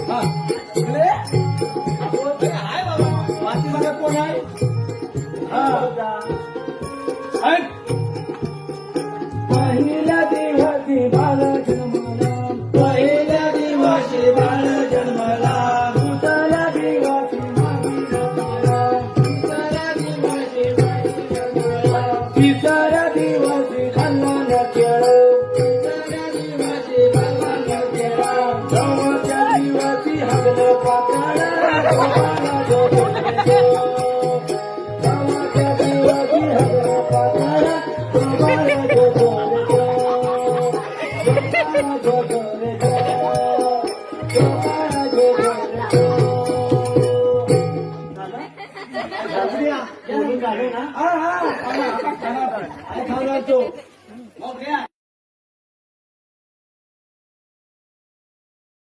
हा इकडे अहो, ते आहे बाबा पाठीमागे कोण आहे हा ऐक. पहिल्या दिवशी बाळ जन्मला पहिल्या दिवशी बाळ जन्मला दुसऱ्या दिवशी माई जन्मला दुसऱ्या दिवशी माई जन्मला तिसऱ्या दिवशी खाल्ला खेळ तिसऱ्या दिवशी खाल्ला खेळ चौथ्या दिवशी हगलं पाताळ गोपाला जोडलं चौथ्या दिवशी हगलं पाताळ गोपाला जोडलं